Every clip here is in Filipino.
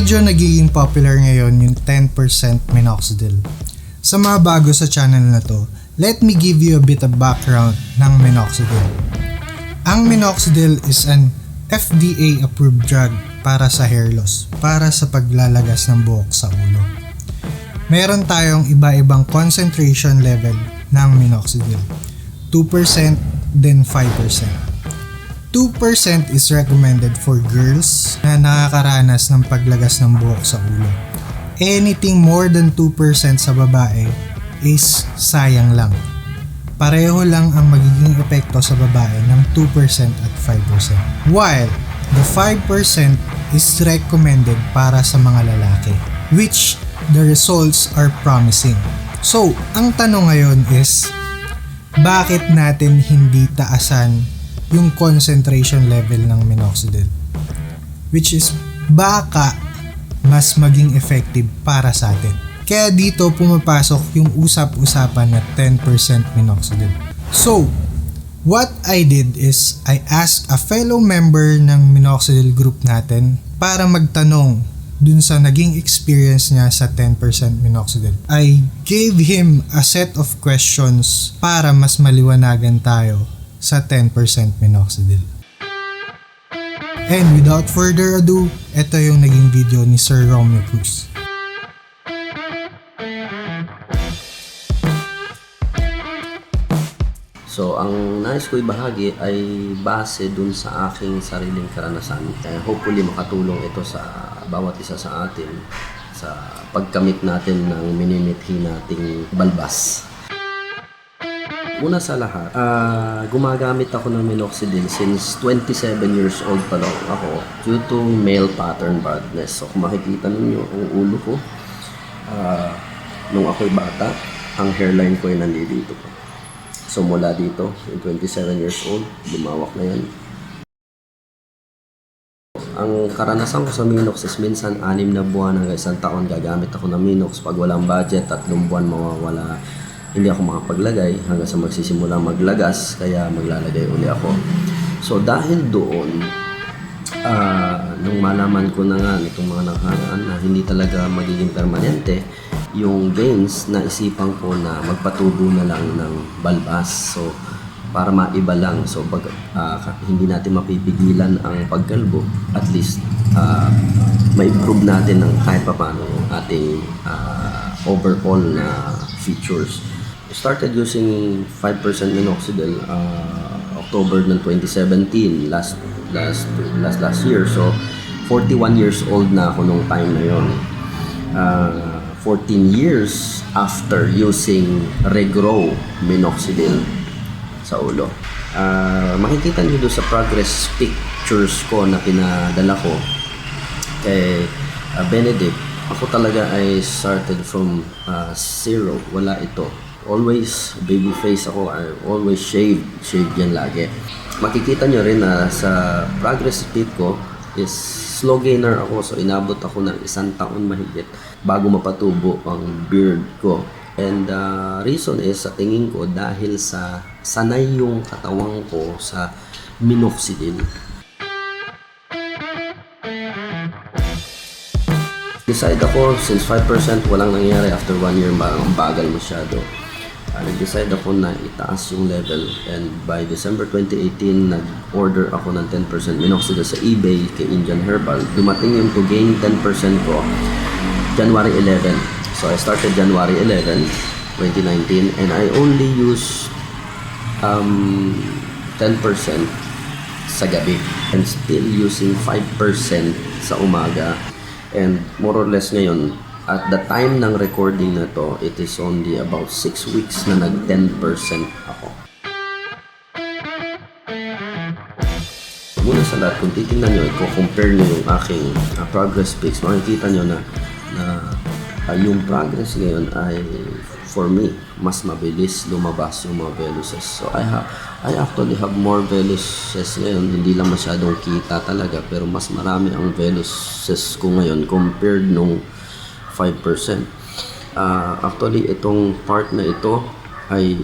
medyo nagiging popular ngayon yung 10% minoxidil. Sa mga bago sa channel na to, let me give you a bit of background ng minoxidil. Ang minoxidil is an FDA approved drug para sa hair loss, para sa paglalagas ng buhok sa ulo. Meron tayong iba-ibang concentration level ng minoxidil. 2%, then 5%. 2% is recommended for girls na nakakaranas ng paglagas ng buhok sa ulo. Anything more than 2% sa babae is sayang lang. Pareho lang ang magiging epekto sa babae ng 2% at 5%. While the 5% is recommended para sa mga lalaki, which the results are promising. So, ang tanong ngayon is, bakit natin hindi taasan yung concentration level ng minoxidil? Which is, baka mas maging effective para sa atin. Kaya dito pumapasok yung usap-usapan na 10% minoxidil. So, what I did is, I asked a fellow member ng minoxidil group natin para magtanong dun sa naging experience niya sa 10% minoxidil. I gave him a set of questions para mas maliwanagan tayo sa 10% minoxidil. And without further ado, ito yung naging video ni Sir Romeo Cruz. So, ang nais ko ibahagi ay base dun sa aking sariling karanasan. Hopefully makatulong ito sa bawat isa sa atin sa pagkamit natin ng minimithi nating balbas. Una sa lahat, gumagamit ako ng minoxidil since 27 years old pa lang ako due to male pattern baldness. So kung makikita ninyo ang ulo ko, nung ako'y bata, ang hairline ko ay nandito pa. So mula dito, yung 27 years old, lumawak na yan. Ang karanasan ko sa Minox is minsan 6 na buwan hanggang 1 taon gagamit ako ng Minox. Pag walang budget, 3 buwan mawawala. Hindi ako makapaglagay hanggang sa magsisimula maglagas, kaya maglalagay uli ako. So dahil doon, nung malaman ko na nga nitong mga nakaraan na hindi talaga magiging permanente yung gains, na isipan ko na magpatubo na lang ng balbas. So para maiba lang, so hindi natin mapipigilan ang pagkalbo, at least ma-improve natin ng kahit paano yung ating overall na features. I started using 5% minoxidil October ng 2017, last year. So 41 years old na ako nung time na yon. 14 years after using Regrow minoxidil sa ulo. Makikita niyo doon sa progress pictures ko na pinadala ko kay Benedict. Ako talaga ay started from zero, wala ito. Always baby face ako, I always shave yan lagi. Makikita nyo rin na sa progress speed ko is slow gainer ako, so inabot ako ng 1 taon mahigit bago mapatubo ang beard ko. And reason is, sa tingin ko, dahil sa sanay yung katawang ko sa minoxidil. Decide ako, since 5% walang nangyari after 1 year, ang bagal masyado. Nag-decide ako na itaas yung level, and by December 2018 nag-order ako ng 10% minoxidil sa eBay kay Indian Herbal. Dumating yung to gain 10% ko January 11. So I started January 11, 2019, and I only use 10% sa gabi and still using 5% sa umaga. And more or less ngayon, at the time ng recording na to, it is only about 6 weeks na nag 10% ako. Muna sa lahat, kung titingnan nyo, i-compare nyo yung aking progress pics, makikita nyo na yung progress ngayon ay, for me, mas mabilis lumabas yung mga veluses. So I actually have more veluses ngayon, hindi lang masyadong kita talaga, pero mas marami ang veluses ko ngayon compared nung 5%. Actually, itong part na ito ay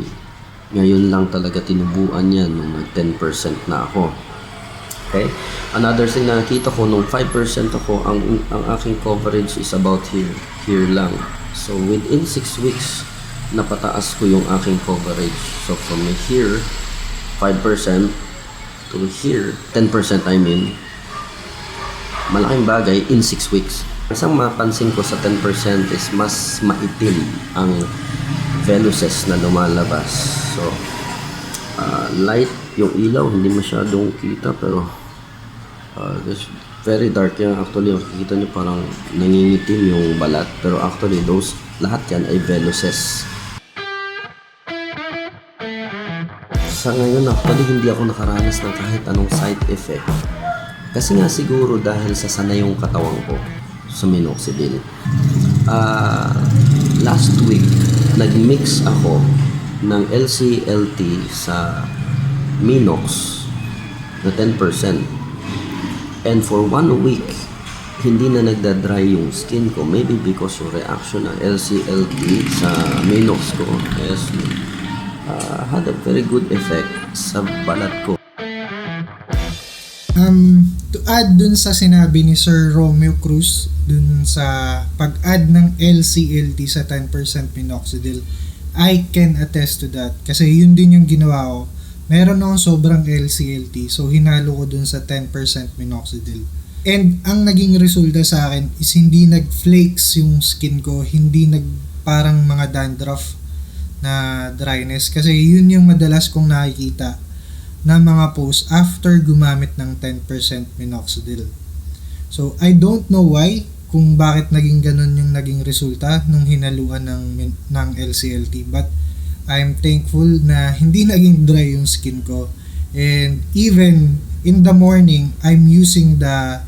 ngayon lang talaga tinubuan yan nung 10% na ako. Okay? Another thing na nakita ko, nung 5% ako, ang aking coverage is about here lang. So, within 6 weeks, napataas ko yung aking coverage. So, from here, 5% to here, 10% I mean, malaking bagay in 6 weeks. Isang mapansin ko sa 10% is mas maitim ang veluses na lumalabas. So, light yung ilaw, hindi masyadong kita, pero this very dark yan. Actually, makikita nyo parang nangingitim yung balat, pero actually those lahat yan ay veluses. Sa ngayon, actually hindi ako nakaranas ng kahit anong side effect, kasi nga siguro dahil sa sanay yung katawan ko sa minoxidil. Last week nagmix ako ng LCLT sa Minox na 10%. And for 1 week, hindi na nagda-dry yung skin ko. Maybe because yung reaction ng LCLT sa Minox ko is had a very good effect sa balat ko. To add dun sa sinabi ni Sir Romeo Cruz, dun sa pag-add ng LCLT sa 10% minoxidil, I can attest to that. Kasi yun din yung ginawa ko. Meron akong sobrang LCLT, so hinalo ko dun sa 10% minoxidil. And ang naging resulta sa akin is hindi nag-flakes yung skin ko, hindi parang mga dandruff na dryness. Kasi yun yung madalas kong nakikita na mga post after gumamit ng 10% minoxidil. So, I don't know why, kung bakit naging ganun yung naging resulta nung hinaluan ng LCLT. But, I'm thankful na hindi naging dry yung skin ko. And even in the morning, I'm using the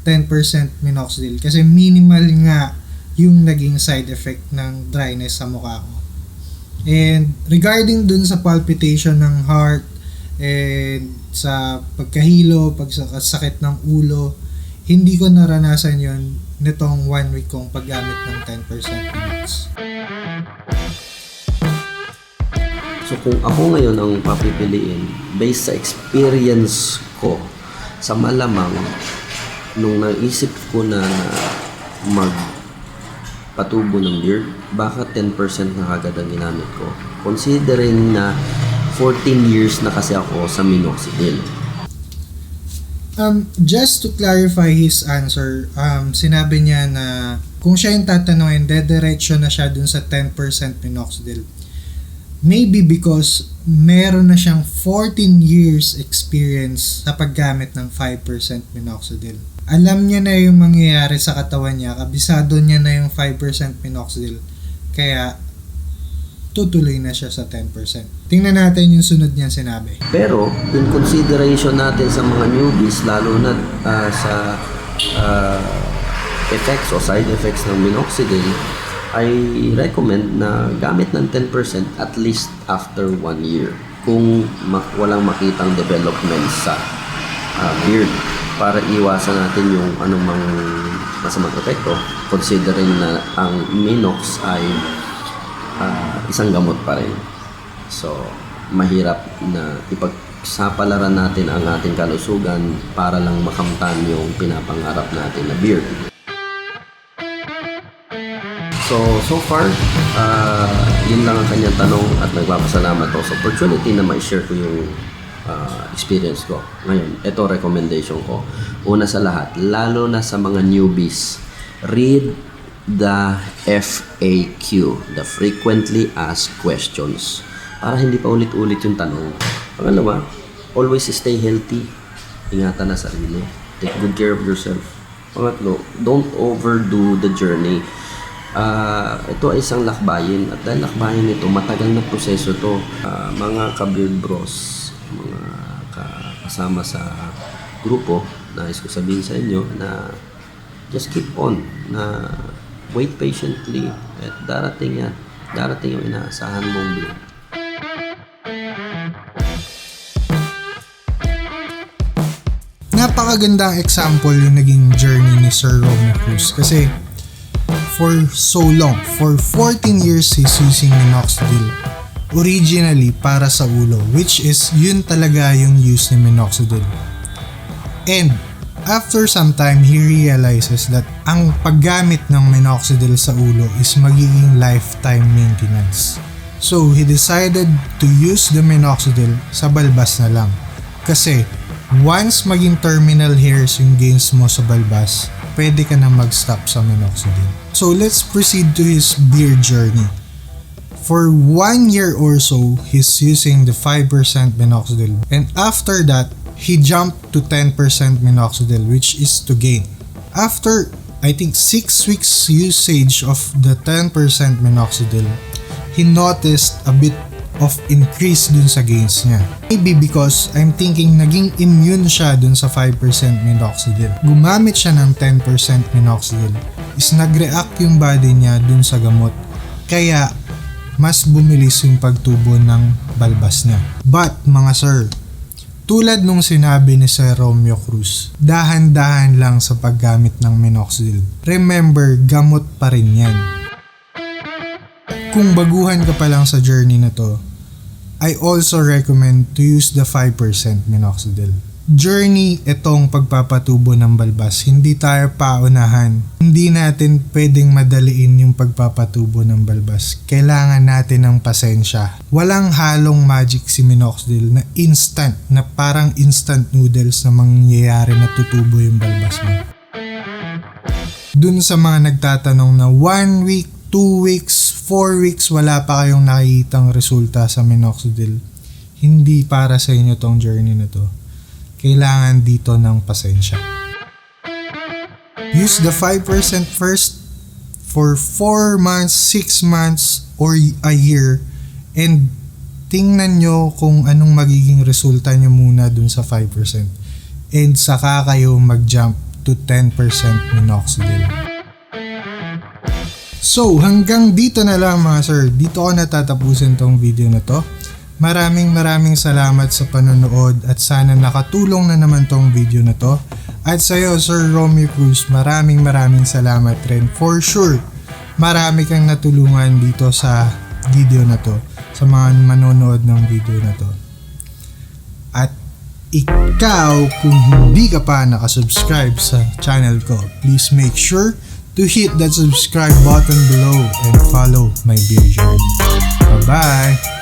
10% minoxidil kasi minimal nga yung naging side effect ng dryness sa mukha ko. And regarding dun sa palpitation ng heart and sa pagkahilo, pagsakit ng ulo, hindi ko naranasan yon nitong 1 week kong paggamit ng 10% minox. So kung ako ngayon ang papipiliin, based sa experience ko, sa malamang, nung naisip ko na magpatubo ng beard, baka 10% na kagad ang ginamit ko. Considering na 14 years na kasi ako sa minoxidil. Just to clarify his answer, sinabi niya na kung siya yung tatanungin, dediretso na siya dun sa 10% minoxidil. Maybe because meron na siyang 14 years experience sa paggamit ng 5% minoxidil. Alam niya na yung mangyayari sa katawan niya, kabisado niya na yung 5% minoxidil. Kaya, tutuloy na siya sa 10%. Tingnan natin yung sunod niyang sinabi. Pero, in consideration natin sa mga newbies, lalo na sa effects o side effects ng minoxidil, I recommend na gamit ng 10% at least after 1 year kung walang makitang development sa beard, para iwasan natin yung anumang masamang epekto, considering na ang Minox ay isang gamot pa rin. So, mahirap na ipagsapalaran natin ang ating kalusugan para lang makamtan yung pinapangarap natin na beard. So far, yun lang ang kanyang tanong at nagpapasalamat ako sa opportunity na ma-share ko yung experience ko. Ngayon, ito recommendation ko. Una sa lahat, lalo na sa mga newbies, read the FAQ, the Frequently Asked Questions, para hindi pa ulit-ulit yung tanong. Pangalawa, always stay healthy. Ingatan na sarili. Take good care of yourself. Pangatlo, don't overdo the journey. Ito ay isang lakbayin, at dahil lakbayin ito, matagal na proseso to. Mga ka-beard bros, mga kasama sa grupo, nais ko sabihin sa inyo na just keep on, na wait patiently at darating yan, darating yung inaasahan mong beard. Napakagandang example yung naging journey ni Sir Romeo Cruz kasi for so long, for 14 years he's using minoxidil originally para sa ulo, which is yun talaga yung use ni minoxidil. And after some time, he realizes that ang paggamit ng minoxidil sa ulo is magiging lifetime maintenance. So, he decided to use the minoxidil sa balbas na lang. Kasi, once maging terminal hairs yung gains mo sa balbas, pwede ka na mag-stop sa minoxidil. So, let's proceed to his beard journey. For 1 year or so, he's using the 5% minoxidil. And after that, he jumped to 10% minoxidil, which is to gain. After, I think 6 weeks usage of the 10% minoxidil, he noticed a bit of increase dun sa gains niya. Maybe because I'm thinking naging immune siya dun sa 5% minoxidil. Gumamit siya ng 10% minoxidil, is nag-react yung body niya dun sa gamot. Kaya, mas bumilis yung pagtubo ng balbas niya. But, mga sir, tulad nung sinabi ni Sir Romeo Cruz, dahan-dahan lang sa paggamit ng minoxidil. Remember, gamot pa rin yan. Kung baguhan ka pa lang sa journey na to, I also recommend to use the 5% minoxidil. Journey itong pagpapatubo ng balbas, hindi tayo paunahan. Hindi natin pwedeng madaliin yung pagpapatubo ng balbas. Kailangan natin ng pasensya. Walang halong magic si minoxidil na instant, na parang instant noodles na mangyayari na tutubo yung balbas mo. Dun sa mga nagtatanong na 1 week, 2 weeks, 4 weeks, wala pa kayong nakikitang resulta sa minoxidil, hindi para sa inyo tong journey na to. Kailangan dito ng pasensya. Use the 5% first for 4 months, 6 months, or a year, and tingnan nyo kung anong magiging resulta nyo muna dun sa 5%. And saka kayo mag-jump to 10% minoxidil. So, hanggang dito na lang mga sir. Dito ko natatapusin tong video na to. Maraming salamat sa panonood at sana nakatulong na naman tong video na to. At sa'yo, Sir Romeo Cruz, maraming salamat rin. For sure, marami kang natulungan dito sa video na to, sa mga manonood ng video na to. At ikaw, kung hindi ka pa nakasubscribe sa channel ko, please make sure to hit that subscribe button below and follow my beer journey. Bye-bye!